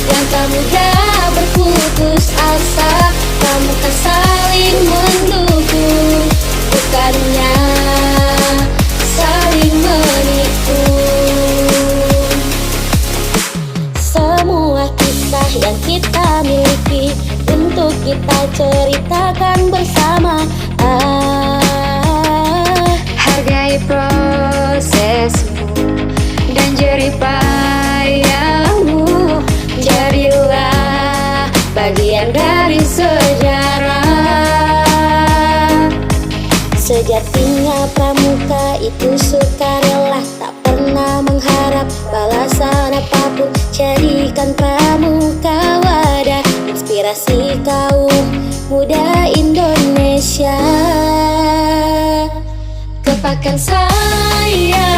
yang tak mudah berputus asa. Kamu kan saling mendukung, bukannya saling menipu. Semua kisah yang kita miliki untuk kita ceritakan bersama. Hargai prosesmu dan jerih payahmu. Jadilah bagian dari sejarah. Sejatinya pramuka itu sukarela, tak pernah mengharap balasan apapun. Jadikan pramuka wadah inspirasi kaum muda Indonesia. Gepakkan sayapmu